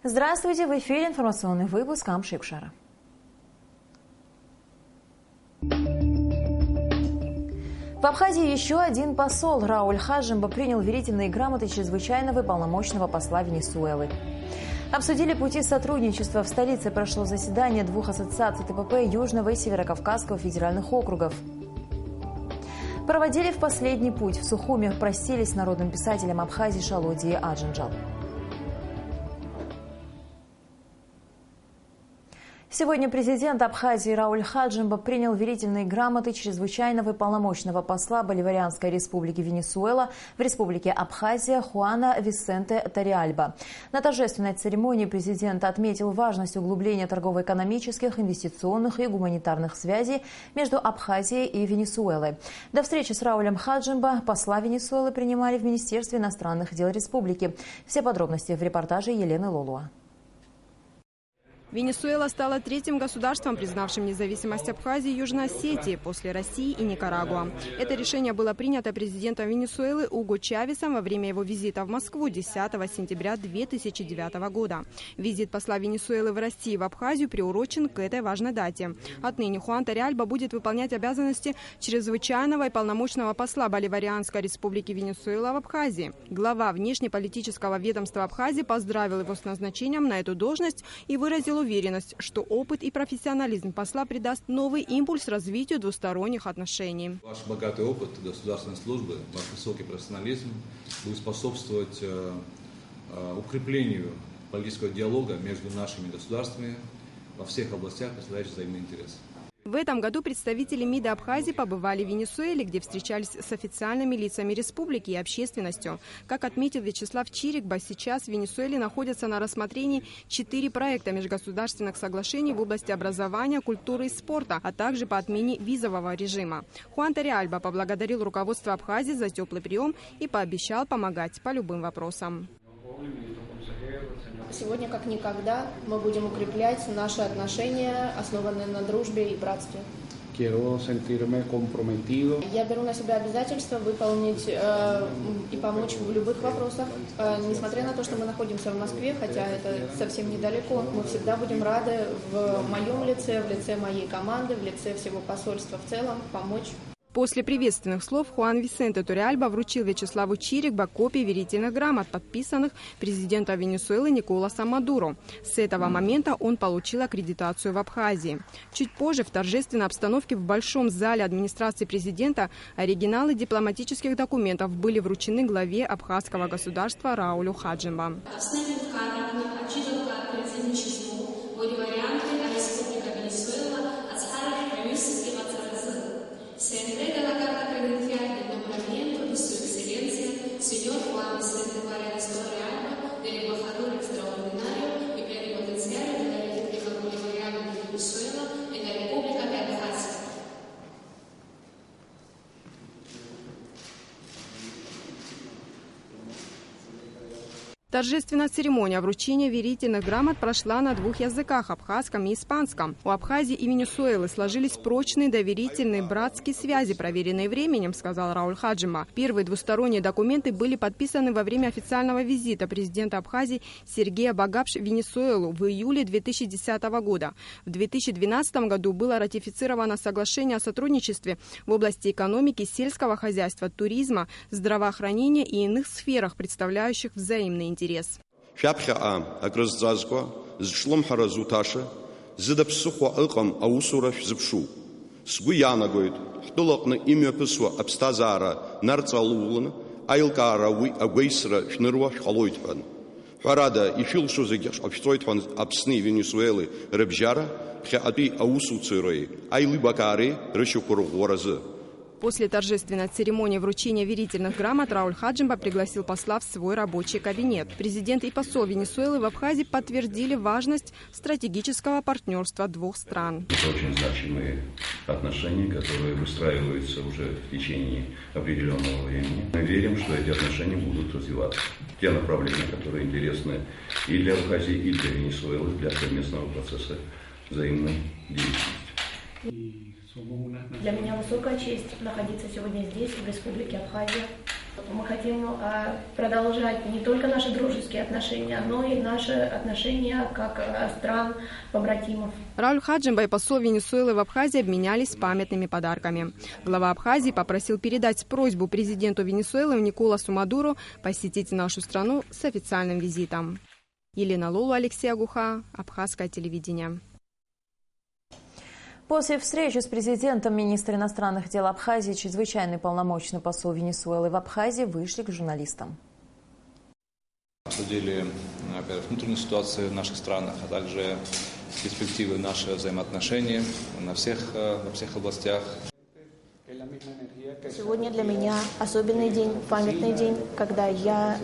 Здравствуйте, в эфире информационный выпуск Амшипшара. В Абхазии еще один посол Рауль Хаджимба принял верительные грамоты чрезвычайного и полномочного посла Венесуэлы. Обсудили пути сотрудничества. В столице прошло заседание двух ассоциаций ТПП Южного и Северокавказского федеральных округов. Проводили в последний путь. В Сухуме простились с народным писателем Абхазии Шалодией Аджинджал. Сегодня президент Абхазии Рауль Хаджимба принял верительные грамоты чрезвычайного и полномочного посла Боливарианской республики Венесуэла в республике Абхазия Хуана Висенте Тариальба. На торжественной церемонии президент отметил важность углубления торгово-экономических, инвестиционных и гуманитарных связей между Абхазией и Венесуэлой. До встречи с Раулем Хаджимба посла Венесуэлы принимали в Министерстве иностранных дел республики. Все подробности в репортаже Елены Лолуа. Венесуэла стала третьим государством, признавшим независимость Абхазии и Южной Осетии после России и Никарагуа. Это решение было принято президентом Венесуэлы Уго Чавесом во время его визита в Москву 10 сентября 2009 года. Визит посла Венесуэлы в Россию и в Абхазию приурочен к этой важной дате. Отныне Хуан Тариальба будет выполнять обязанности чрезвычайного и полномочного посла Боливарианской республики Венесуэла в Абхазии. Глава внешнеполитического ведомства Абхазии поздравил его с назначением на эту должность и выразил уверенность, что опыт и профессионализм посла придаст новый импульс развитию двусторонних отношений. Ваш богатый опыт государственной службы, ваш высокий профессионализм будет способствовать укреплению политического диалога между нашими государствами во всех областях, представляющих взаимный интерес. В этом году представители МИДа Абхазии побывали в Венесуэле, где встречались с официальными лицами республики и общественностью. Как отметил Вячеслав Чирикба, сейчас в Венесуэле находятся на рассмотрении 4 проекта межгосударственных соглашений в области образования, культуры и спорта, а также по отмене визового режима. Хуан Тариальба поблагодарил руководство Абхазии за теплый прием и пообещал помогать по любым вопросам. Сегодня, как никогда, мы будем укреплять наши отношения, основанные на дружбе и братстве. Я беру на себя обязательство выполнить и помочь в любых вопросах. Несмотря на то, что мы находимся в Москве, хотя это совсем недалеко, мы всегда будем рады в моем лице, в лице моей команды, в лице всего посольства в целом помочь. После приветственных слов Хуан Висенте Тариальба вручил Вячеславу Чирикба копии верительных грамот, подписанных президентом Венесуэлы Николасом Мадуро. С этого момента он получил аккредитацию в Абхазии. Чуть позже в торжественной обстановке в Большом зале администрации президента оригиналы дипломатических документов были вручены главе абхазского государства Раулю Хаджимба. Se entrega la carta credencial de nombramiento de su excelencia, señor Juan Vicente Paredes Taриальба, del embajador extraordinario y plenipotenciario de la República Bolivariana de Venezuela en la República de Abjasia. Торжественная церемония вручения верительных грамот прошла на 2 языках – абхазском и испанском. У Абхазии и Венесуэлы сложились прочные доверительные братские связи, проверенные временем, сказал Рауль Хаджимба. Первые двусторонние документы были подписаны во время официального визита президента Абхазии Сергея Багапш в Венесуэлу в июле 2010 года. В 2012 году было ратифицировано соглашение о сотрудничестве в области экономики, сельского хозяйства, туризма, здравоохранения и иных сферах, представляющих взаимный интерес. Шапхаа акрыззазква зшлымхара зуташа зыдапсыхва ылкам аусура шзыпшу сгу иаанагоит ҳтәылаҟны имҩаԥысуа аԥсҭазаара нарҵауланы аилкаара уи агәеисра шәныруа шәҟалоит ҳәан. Ҳәарада, ишәылшо зегьы ҟашәҵоит ҳәан Аԥсни Венесуелеи рыбжьара ԥхьаҟатәи аусуцәеи аилибакаареи рышьақәа рӷәӷәаразы. После торжественной церемонии вручения верительных грамот Рауль Хаджимба пригласил посла в свой рабочий кабинет. Президент и посол Венесуэлы в Абхазии подтвердили важность стратегического партнерства двух стран. Это очень значимые отношения, которые выстраиваются уже в течение определенного времени. Мы верим, что эти отношения будут развиваться. Те направления, которые интересны и для Абхазии, и для Венесуэлы, для совместного процесса взаимной деятельности. Для меня высокая честь находиться сегодня здесь, в Республике Абхазия. Мы хотим продолжать не только наши дружеские отношения, но и наши отношения как стран-побратимов. Рауль Хаджимба и посол Венесуэлы в Абхазии обменялись памятными подарками. Глава Абхазии попросил передать просьбу президенту Венесуэлы Николасу Мадуро посетить нашу страну с официальным визитом. Елена Лолу, Алексей Агуха, Абхазское телевидение. После встречи с президентом министр иностранных дел Абхазии, чрезвычайный полномочный посол Венесуэлы в Абхазии вышли к журналистам. Обсудили, во-первых, внутреннюю ситуацию в наших странах, а также перспективы наших взаимоотношений во всех областях. Сегодня для меня особенный день, памятный день, когда я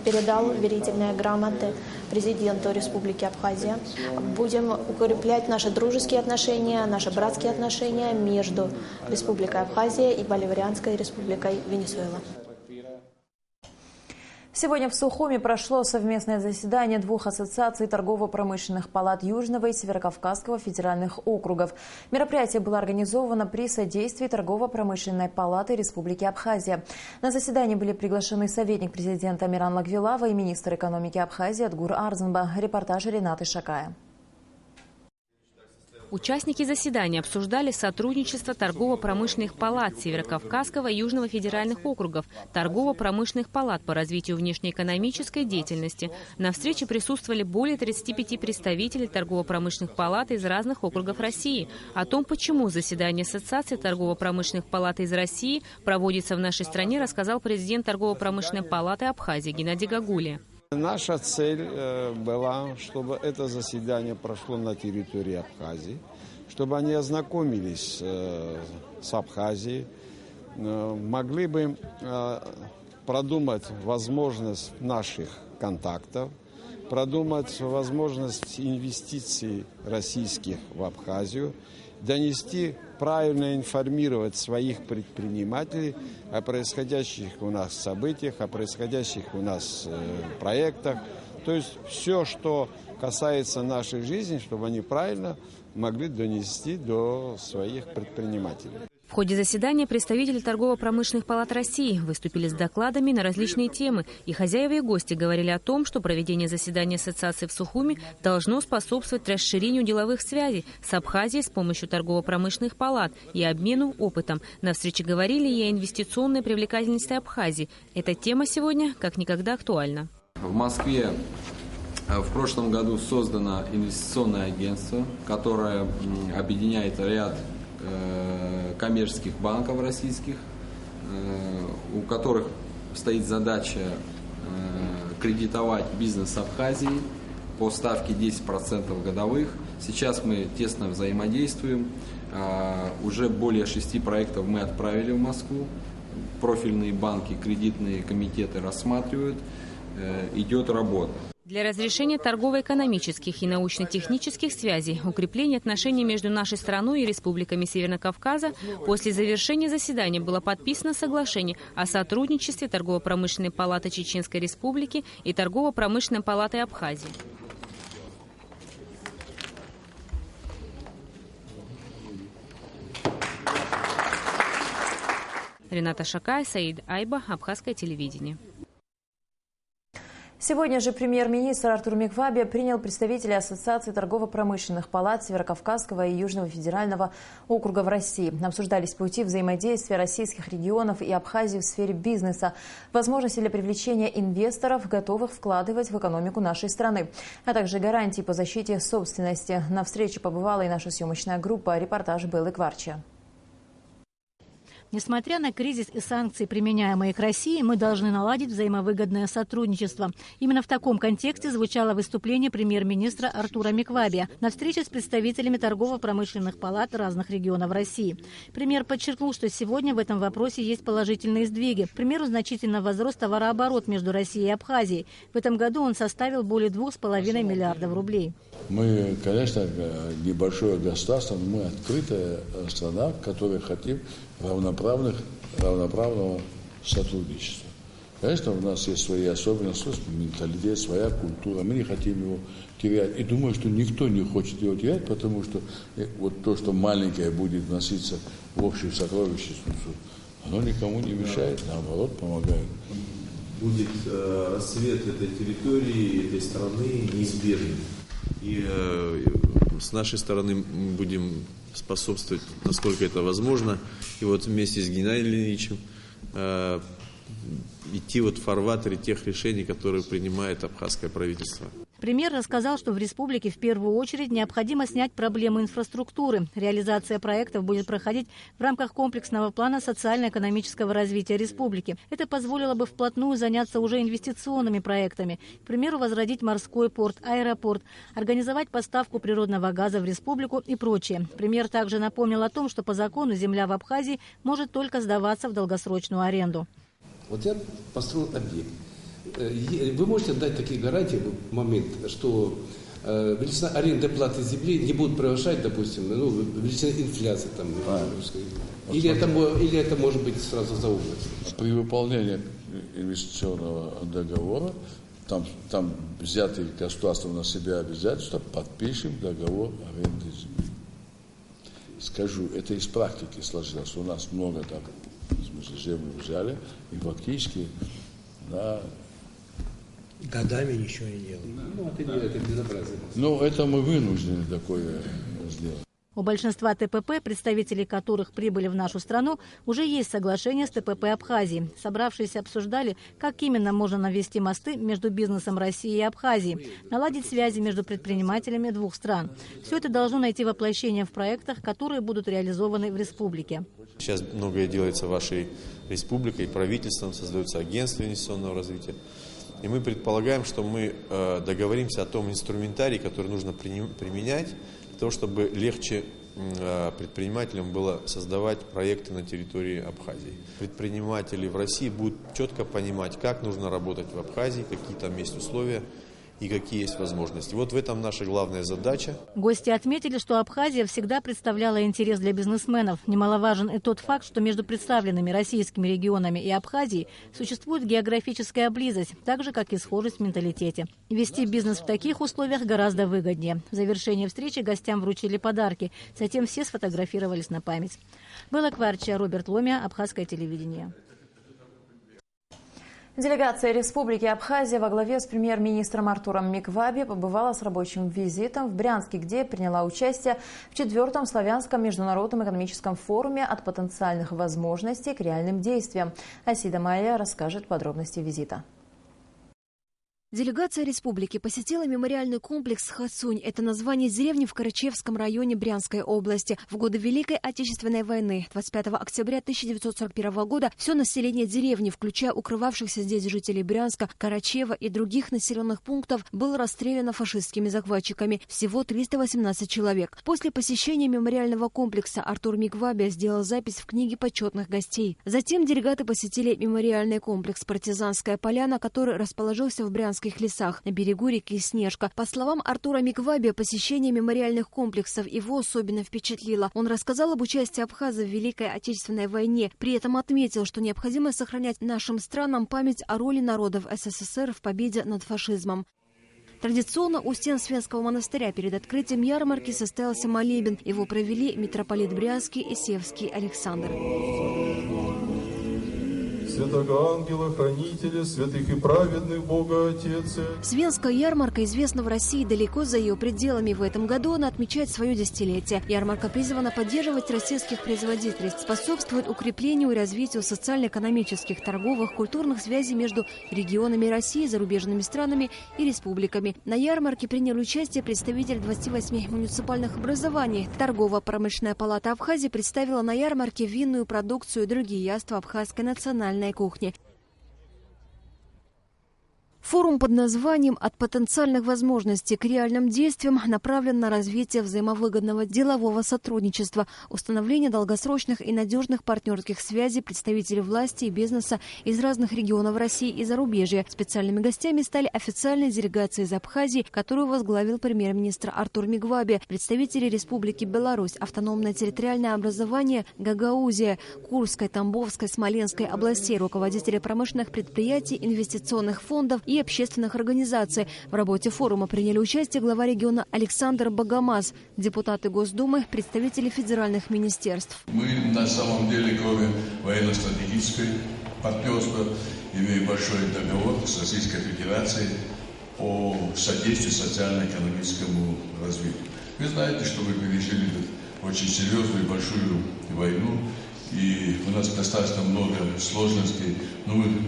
передал верительные грамоты президенту Республики Абхазия. Будем укреплять наши дружеские отношения, наши братские отношения между Республикой Абхазия и Боливарианской Республикой Венесуэла. Сегодня в Сухуми прошло совместное заседание двух ассоциаций торгово-промышленных палат Южного и Северокавказского федеральных округов. Мероприятие было организовано при содействии торгово-промышленной палаты Республики Абхазия. На заседание были приглашены советник президента Амиран Лагвилава и министр экономики Абхазии Адгур Арзанба. Репортаж Ренаты Шакая. Участники заседания обсуждали сотрудничество торгово-промышленных палат Северокавказского и Южного федеральных округов, торгово-промышленных палат по развитию внешнеэкономической деятельности. На встрече присутствовали более 35 представителей торгово-промышленных палат из разных округов России. О том, почему заседание Ассоциации торгово-промышленных палат из России проводится в нашей стране, рассказал президент торгово-промышленной палаты Абхазии Геннадий Гагули. Наша цель была, чтобы это заседание прошло на территории Абхазии, чтобы они ознакомились с Абхазией, могли бы продумать возможность наших контактов, продумать возможность инвестиций российских в Абхазию, донести, правильно информировать своих предпринимателей о происходящих у нас событиях, о происходящих у нас проектах. То есть все, что касается нашей жизни, чтобы они правильно могли донести до своих предпринимателей. В ходе заседания представители торгово-промышленных палат России выступили с докладами на различные темы, и хозяева и гости говорили о том, что проведение заседания ассоциации в Сухуми должно способствовать расширению деловых связей с Абхазией с помощью торгово-промышленных палат и обмену опытом. На встрече говорили и о инвестиционной привлекательности Абхазии. Эта тема сегодня как никогда актуальна. В Москве в прошлом году создано инвестиционное агентство, которое объединяет ряд коммерческих банков российских, у которых стоит задача кредитовать бизнес Абхазии по ставке 10% годовых. Сейчас мы тесно взаимодействуем. Уже более 6 проектов мы отправили в Москву. Профильные банки, кредитные комитеты рассматривают. Идет работа. Для разрешения торгово-экономических и научно-технических связей, укрепления отношений между нашей страной и республиками Северного Кавказа после завершения заседания было подписано соглашение о сотрудничестве Торгово-промышленной палаты Чеченской Республики и Торгово-промышленной палаты Абхазии. Рената Шакая, Саид Айба, Абхазское телевидение. Сегодня же премьер-министр Артур Микваби принял представителей Ассоциации торгово-промышленных палат Северокавказского и Южного федерального округа в России. Обсуждались пути взаимодействия российских регионов и Абхазии в сфере бизнеса, возможности для привлечения инвесторов, готовых вкладывать в экономику нашей страны, а также гарантии по защите собственности. На встрече побывала и наша съемочная группа. Репортаж Беллы Кварчи. Несмотря на кризис и санкции, применяемые к России, мы должны наладить взаимовыгодное сотрудничество. Именно в таком контексте звучало выступление премьер-министра Артура Микваби на встрече с представителями торгово-промышленных палат разных регионов России. Премьер подчеркнул, что сегодня в этом вопросе есть положительные сдвиги. К примеру, значительно возрос товарооборот между Россией и Абхазией. В этом году он составил более 2,5 миллиардов рублей. Мы, конечно, небольшое государство, но мы открытая страна, которая хотим равноправного сотрудничества. Конечно, у нас есть свои особенности, менталитет, своя культура. Мы не хотим его терять. И думаю, что никто не хочет его терять, потому что вот то, что маленькое будет вноситься в общую сокровищницу Оно никому не мешает, наоборот, помогает. Будет расцвет этой территории, этой страны неизбежен. И с нашей стороны мы будем способствовать, насколько это возможно. И вот вместе с Геннадием Ильичем идти вот в фарватере тех решений, которые принимает абхазское правительство. Премьер рассказал, что в республике в первую очередь необходимо снять проблемы инфраструктуры. Реализация проектов будет проходить в рамках комплексного плана социально-экономического развития республики. Это позволило бы вплотную заняться уже инвестиционными проектами. К примеру, возродить морской порт, аэропорт, организовать поставку природного газа в республику и прочее. Премьер также напомнил о том, что по закону земля в Абхазии может только сдаваться в долгосрочную аренду. Вот я построил объект. Вы можете дать такие гарантии в момент, что величина аренды платы земли не будет превышать, допустим, величина инфляции там, или это может быть сразу за область? При выполнении инвестиционного договора, там взятые государством на себя обязательства, подпишем договор аренды земли. Скажу, это из практики сложилось. У нас много так, в смысле, землю взяли, и фактически годами ничего не делают. Это безобразие. Но это мы вынуждены такое сделать. У большинства ТПП, представители которых прибыли в нашу страну, уже есть соглашение с ТПП Абхазии. Собравшиеся обсуждали, как именно можно навести мосты между бизнесом России и Абхазии, наладить связи между предпринимателями двух стран. Все это должно найти воплощение в проектах, которые будут реализованы в республике. Сейчас многое делается вашей республикой, правительством, создается агентство инвестиционного развития. И мы предполагаем, что мы договоримся о том инструментарии, который нужно применять, для того, чтобы легче предпринимателям было создавать проекты на территории Абхазии. Предприниматели в России будут четко понимать, как нужно работать в Абхазии, какие там есть условия и какие есть возможности. Вот в этом наша главная задача. Гости отметили, что Абхазия всегда представляла интерес для бизнесменов. Немаловажен и тот факт, что между представленными российскими регионами и Абхазией существует географическая близость, так же, как и схожесть в менталитете. Вести бизнес в таких условиях гораздо выгоднее. В завершении встречи гостям вручили подарки. Затем все сфотографировались на память. Белла Кварча, Роберт Ломия, Абхазское телевидение. Делегация Республики Абхазия во главе с премьер-министром Артуром Микваби побывала с рабочим визитом в Брянске, где приняла участие в 4-м славянском международном экономическом форуме «От потенциальных возможностей к реальным действиям». Асида Майя расскажет подробности визита. Делегация республики посетила мемориальный комплекс Хацунь. Это название деревни в Карачевском районе Брянской области. В годы Великой Отечественной войны, 25 октября 1941 года, все население деревни, включая укрывавшихся здесь жителей Брянска, Карачева и других населенных пунктов, было расстреляно фашистскими захватчиками. Всего 318 человек. После посещения мемориального комплекса Артур Микваби сделал запись в книге почетных гостей. Затем делегаты посетили мемориальный комплекс «Партизанская поляна», который расположился в Брянске лесах на берегу реки Снежка. По словам Артура Микваби, посещение мемориальных комплексов его особенно впечатлило. Он рассказал об участии абхазов в Великой Отечественной войне. При этом отметил, что необходимо сохранять нашим странам память о роли народов СССР в победе над фашизмом. Традиционно у стен Свенского монастыря перед открытием ярмарки состоялся молебен. Его провели митрополит Брянский и Севский Александр. Святого ангела, хранителя, святых и праведных Бога Отец. Свенская ярмарка известна в России далеко за ее пределами. В этом году она отмечает свое десятилетие. Ярмарка призвана поддерживать российских производителей, способствовать укреплению и развитию социально-экономических, торговых, культурных связей между регионами России, зарубежными странами и республиками. На ярмарке приняли участие представители 28 муниципальных образований. Торгово-промышленная палата Абхазии представила на ярмарке винную продукцию и другие яства абхазской национальной кухни. Форум под названием «От потенциальных возможностей к реальным действиям» направлен на развитие взаимовыгодного делового сотрудничества, установление долгосрочных и надежных партнерских связей представителей власти и бизнеса из разных регионов России и зарубежья. Специальными гостями стали официальные делегации из Абхазии, которую возглавил премьер-министр Артур Микваби, представители Республики Беларусь, автономное территориальное образование Гагаузия, Курской, Тамбовской, Смоленской областей, руководители промышленных предприятий, инвестиционных фондов и и общественных организаций. В работе форума приняли участие глава региона Александр Богомаз, депутаты Госдумы, представители федеральных министерств. Мы на самом деле, кроме военно-стратегической партнерства, имеем большой договор с Российской Федерацией о содействии социально-экономическому развитию. Вы знаете, что мы пережили очень серьезную и большую войну, и у нас достаточно много сложностей, но мы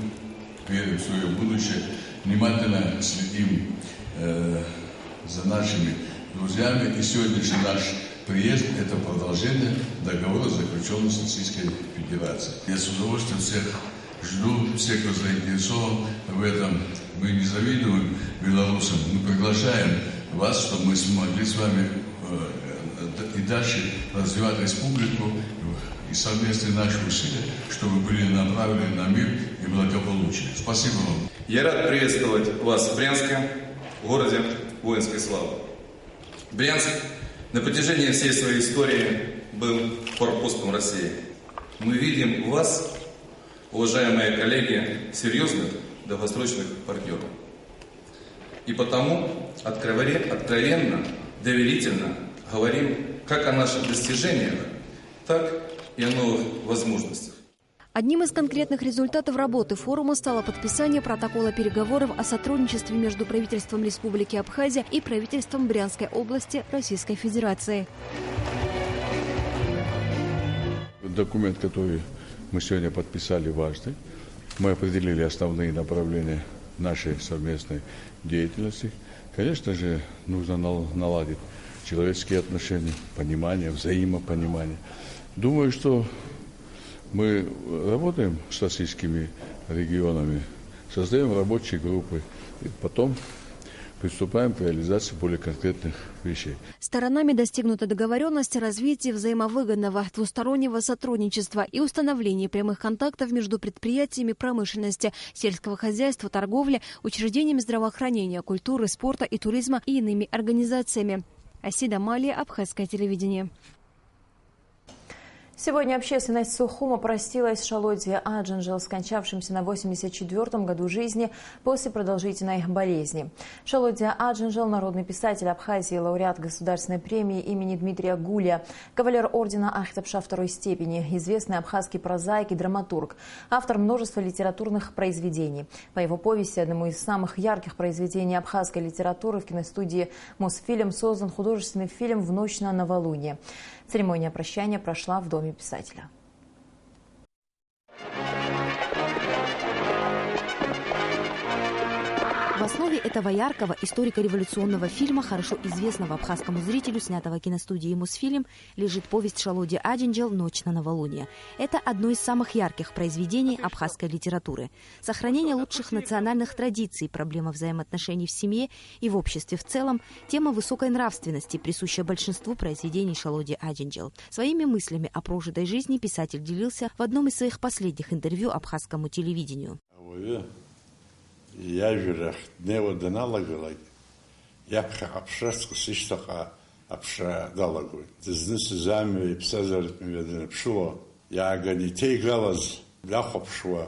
верим в свое будущее, внимательно следим за нашими друзьями, и сегодняшний наш приезд – это продолжение договора, заключенного с Российской Федерацией. Я с удовольствием всех жду, всех, кто заинтересован в этом. Мы не завидуем белорусам, мы приглашаем вас, чтобы мы смогли с вами и дальше развивать республику и совместные наши усилия, чтобы были направлены на мир и благополучие. Спасибо вам. Я рад приветствовать вас в Брянске, в городе воинской славы. Брянск на протяжении всей своей истории был форпостом России. Мы видим в вас, уважаемые коллеги, серьезных долгосрочных партнеров. И потому откровенно, доверительно говорим как о наших достижениях, так и о новых возможностях. Одним из конкретных результатов работы форума стало подписание протокола переговоров о сотрудничестве между правительством Республики Абхазия и правительством Брянской области Российской Федерации. Документ, который мы сегодня подписали, важный. Мы определили основные направления нашей совместной деятельности. Конечно же, нужно наладить человеческие отношения, понимание, взаимопонимание. Думаю, что мы работаем с российскими регионами, создаем рабочие группы, и потом приступаем к реализации более конкретных вещей. Сторонами достигнута договоренность о развитии взаимовыгодного двустороннего сотрудничества и установлении прямых контактов между предприятиями промышленности, сельского хозяйства, торговли, учреждениями здравоохранения, культуры, спорта и туризма и иными организациями. Асида Малия, Абхазское телевидение. Сегодня общественность Сухума простилась с Шалодзе Аджинджел, скончавшимся на 84-м году жизни после продолжительной болезни. Шалодзе Аджинджел – народный писатель Абхазии, лауреат государственной премии имени Дмитрия Гулия, кавалер ордена Ахтапша второй степени, известный абхазский прозаик и драматург, автор множества литературных произведений. По его повести, одному из самых ярких произведений абхазской литературы, в киностудии «Мосфильм» создан художественный фильм «В ночь на новолуние». Церемония прощания прошла в доме писателя. В основе этого яркого историко-революционного фильма, хорошо известного абхазскому зрителю, снятого киностудией «Мосфильм», лежит повесть Шалодзе Аджинджел «Ночь на новолуние». Это одно из самых ярких произведений абхазской литературы. Сохранение лучших национальных традиций, проблема взаимоотношений в семье и в обществе в целом, тема высокой нравственности, присущая большинству произведений Шалодзе Аджинджел. Своими мыслями о прожитой жизни писатель делился в одном из своих последних интервью абхазскому телевидению. Яжурах днево деналагалак, япха апшраску сиштаха апшра далагуй. Дзнысы зами псазарит миведен пшуо, ягани тей галаз ляхопшуа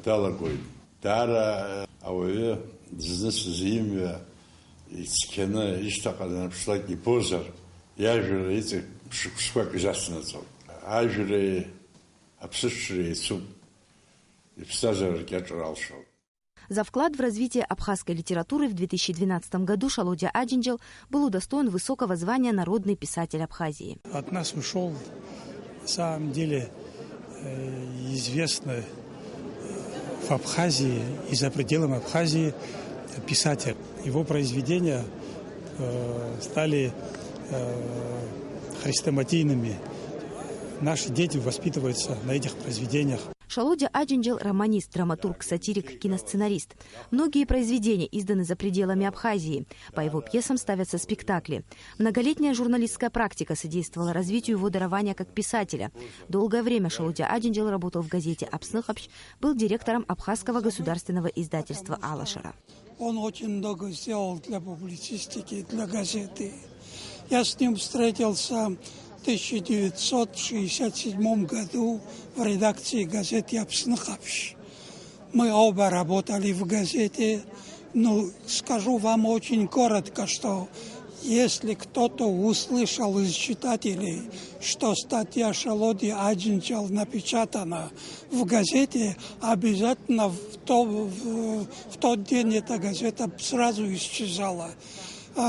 далагуй. Дара ауе дзнысы зимя ицкена иштаха ден пшлак не позар. Яжура ицек пшуак жаснацов. Ажуре апсышре цуп и псазарит кячуралшо. За вклад в развитие абхазской литературы в 2012 году Шалодзе Аджинджел был удостоен высокого звания «Народный писатель Абхазии». От нас ушел, на самом деле, известный в Абхазии и за пределами Абхазии писатель. Его произведения стали хрестоматийными. Наши дети воспитываются на этих произведениях. Шалодзе Аджинджел – романист, драматург, сатирик, киносценарист. Многие произведения изданы за пределами Абхазии. По его пьесам ставятся спектакли. Многолетняя журналистская практика содействовала развитию его дарования как писателя. Долгое время Шалодзе Аджинджел работал в газете «Апсныхапш», был директором абхазского государственного издательства «Алашара». Он очень много сделал для публицистики, для газеты. Я с ним встретился в 1967 году в редакции газеты «Апсныхапш». Мы оба работали в газете. Ну, скажу вам очень коротко, что если кто-то услышал из читателей, что статья Шалоди Аджинджал напечатана в газете, обязательно в тот день эта газета сразу исчезала,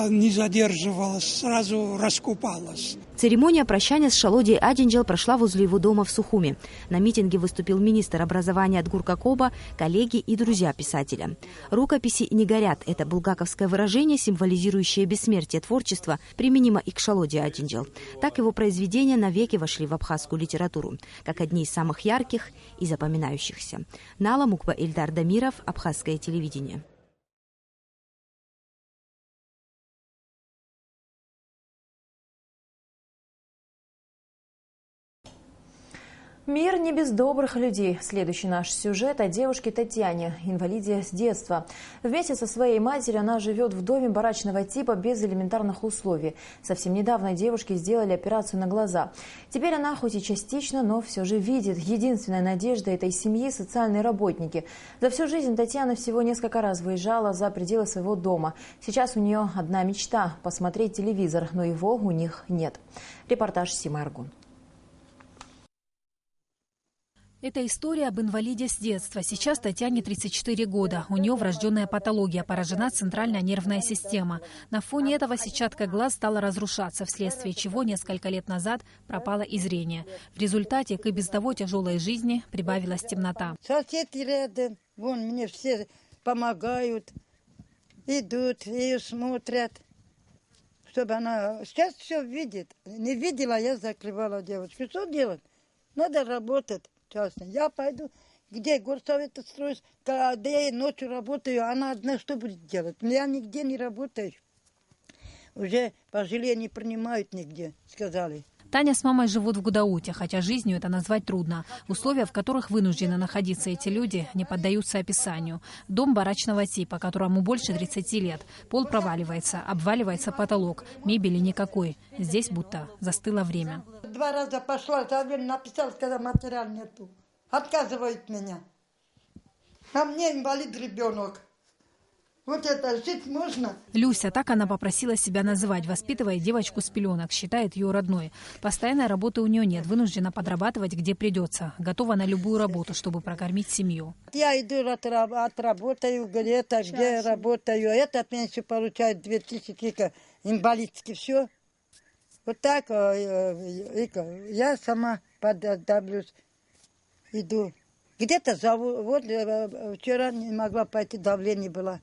не задерживалась, сразу раскупалась. Церемония прощания с Шалоди Аджинджал прошла возле его дома в Сухуми. На митинге выступил министр образования Адгур Какоба, коллеги и друзья писателя. «Рукописи не горят» – это булгаковское выражение, символизирующее бессмертие творчества, применимо и к Шалоди Аджинджал. Так его произведения навеки вошли в абхазскую литературу, как одни из самых ярких и запоминающихся. Нала Мукба, Эльдар Дамиров, Абхазское телевидение. Мир не без добрых людей. Следующий наш сюжет о девушке Татьяне, инвалиде с детства. Вместе со своей матерью она живет в доме барачного типа без элементарных условий. Совсем недавно девушке сделали операцию на глаза. Теперь она хоть и частично, но все же видит. Единственная надежда этой семьи – социальные работники. За всю жизнь Татьяна всего несколько раз выезжала за пределы своего дома. Сейчас у нее одна мечта – посмотреть телевизор, но его у них нет. Репортаж Симы Аргун. Это история об инвалиде с детства. Сейчас Татьяне 34 года. У нее врожденная патология, поражена центральная нервная система. На фоне этого сетчатка глаз стала разрушаться, вследствие чего несколько лет назад пропало и зрение. В результате к и без того тяжелой жизни прибавилась темнота. Соседи рядом, вон мне все помогают, идут, ее смотрят, чтобы она сейчас все видит. Не видела, я закрывала девочку. Что делать? Надо работать. Я пойду, где горсовет строюсь, когда я ночью работаю, она одна что будет делать? Я нигде не работаю. Уже пожилые не принимают нигде, сказали. Таня с мамой живут в Гудауте, хотя жизнью это назвать трудно. Условия, в которых вынуждены находиться эти люди, не поддаются описанию. Дом барачного типа, которому больше 30 лет. Пол проваливается, обваливается потолок, мебели никакой. Здесь будто застыло время. 2 раза пошла, написала, когда материал нету. Отказывают меня. А мне инвалид ребенок. Вот это жить можно? Люся, так она попросила себя называть, воспитывая девочку с пеленок, считает ее родной. Постоянной работы у нее нет, вынуждена подрабатывать, где придется. Готова на любую работу, чтобы прокормить семью. Я иду, отработаю где-то, где работаю. Это пенсию получает 2000 инвалидский, все. Вот так я сама поддавлюсь, иду. Где-то вот вчера не могла пойти, давление было.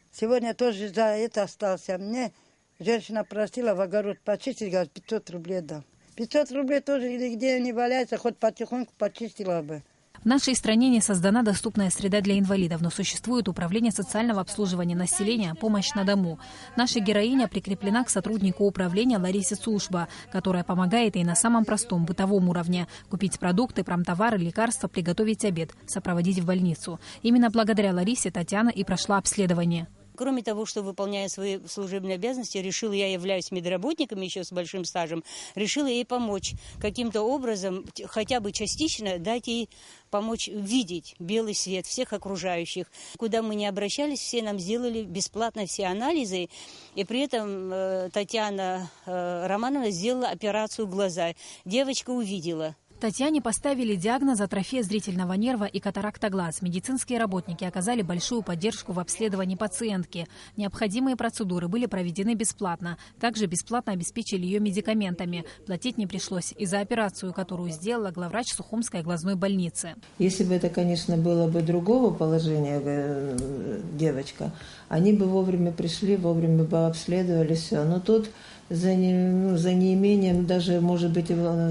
Сегодня тоже за это остался. Мне женщина просила в огород почистить, говорит, 500 рублей дам. 500 рублей тоже нигде не валяется, хоть потихоньку почистила бы. В нашей стране не создана доступная среда для инвалидов, но существует управление социального обслуживания населения «Помощь на дому». Наша героиня прикреплена к сотруднику управления Ларисе Сулшба, которая помогает ей на самом простом бытовом уровне – купить продукты, промтовары, лекарства, приготовить обед, сопроводить в больницу. Именно благодаря Ларисе Татьяна и прошла обследование. Кроме того, что выполняя свои служебные обязанности, решила, я являюсь медработником еще с большим стажем, решила ей помочь каким-то образом, хотя бы частично, дать ей помочь видеть белый свет всех окружающих. Куда мы не обращались, все нам сделали бесплатно все анализы, и при этом Татьяна Романовна сделала операцию глаза. Девочка увидела. Татьяне поставили диагноз атрофия зрительного нерва и катаракта глаз. Медицинские работники оказали большую поддержку в обследовании пациентки. Необходимые процедуры были проведены бесплатно. Также бесплатно обеспечили ее медикаментами. Платить не пришлось и за операцию, которую сделала главврач Сухумской глазной больницы. Если бы это, конечно, было бы другого положения девочка, они бы вовремя пришли, вовремя бы обследовали все. Но тут за неимением даже, может быть,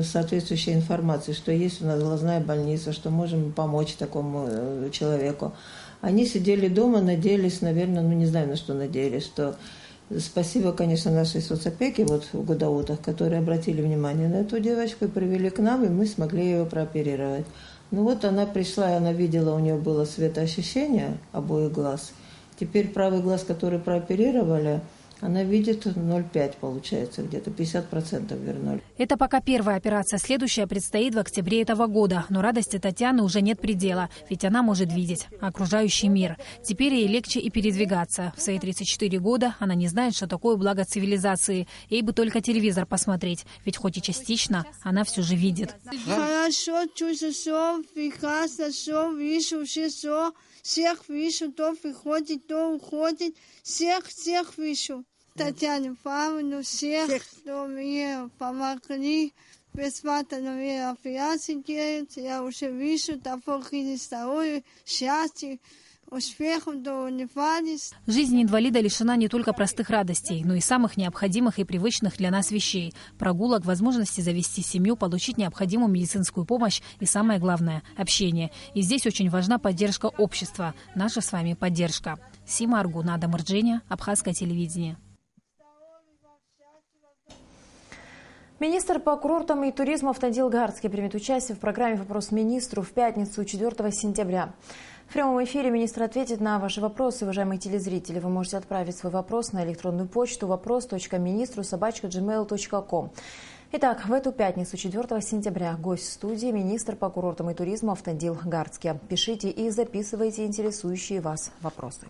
соответствующей информации, что есть у нас глазная больница, что можем помочь такому человеку. Они сидели дома, надеялись, наверное, не знаю, на что надеялись, что спасибо, конечно, нашей соцопеке вот в Гудаутах, которые обратили внимание на эту девочку и привели к нам, и мы смогли ее прооперировать. Ну вот она пришла, и она видела, у нее было светоощущение обоих глаз. Теперь правый глаз, который прооперировали, Она видит 0,5, получается, где-то 50% вернули. Это пока первая операция. Следующая предстоит в октябре этого года. Но радости Татьяны уже нет предела, ведь она может видеть окружающий мир. Теперь ей легче и передвигаться. В свои 34 года она не знает, что такое благо цивилизации. Ей бы только телевизор посмотреть, ведь хоть и частично, она все же видит. Хорошо, чувствую все, прекрасно, все, вижу, все. Всех вижу, то приходит, то уходит. Всех вижу. Татьяне Павловну, всех, кто мне помогли. Бесплатно мне операции делать. Я уже вижу, такое здоровье, счастье, успехов, до невались. Жизнь инвалида лишена не только простых радостей, но и самых необходимых и привычных для нас вещей. Прогулок, возможности завести семью, получить необходимую медицинскую помощь и, самое главное, общение. И здесь очень важна поддержка общества. Наша с вами поддержка. Сима Аргунада Мырдженя, Абхазское телевидение. Министр по курортам и туризму Автандил Гарцкий примет участие в программе «Вопрос министру» в пятницу, 4 сентября. В прямом эфире министр ответит на ваши вопросы, уважаемые телезрители. Вы можете отправить свой вопрос на электронную почту вопрос.ministru@gmail.com. Итак, в эту пятницу, 4 сентября, гость студии – министр по курортам и туризму Автандил Гарцкий. Пишите и записывайте интересующие вас вопросы.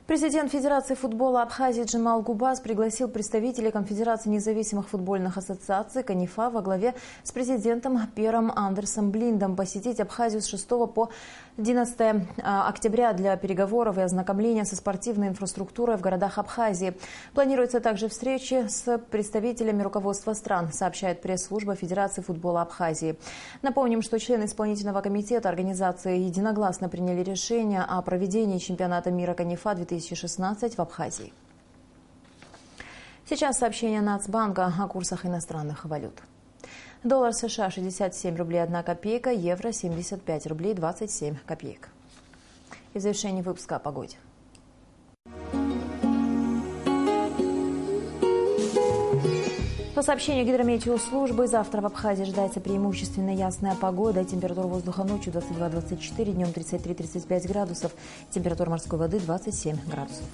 Президент Федерации футбола Абхазии Джемал Губаз пригласил представителей Конфедерации независимых футбольных ассоциаций «Канифа» во главе с президентом Пером Андерсом Блиндом посетить Абхазию с 6 по 11 октября для переговоров и ознакомления со спортивной инфраструктурой в городах Абхазии. Планируется также встречи с представителями руководства стран, сообщает пресс-служба Федерации футбола Абхазии. Напомним, что члены исполнительного комитета организации единогласно приняли решение о проведении чемпионата мира «Канифа» 2016 в Абхазии. Сейчас сообщение Нацбанка о курсах иностранных валют. Доллар США 67 рублей 1 копейка, евро 75 рублей 27 копеек. И в завершении выпуска о погоде. По сообщению гидрометеослужбы, завтра в Абхазии ожидается преимущественно ясная погода. Температура воздуха ночью 22-24, днем 33-35 градусов. Температура морской воды 27 градусов.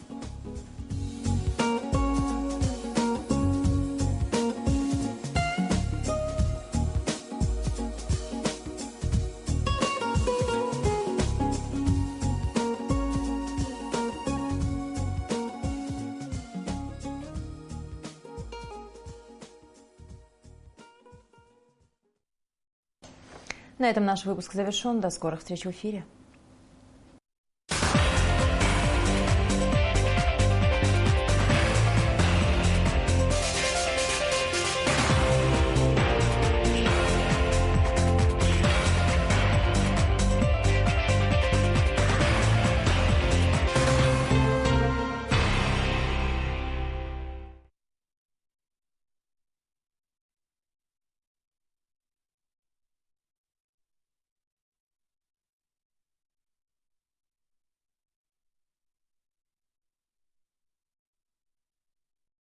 На этом наш выпуск завершен. До скорых встреч в эфире.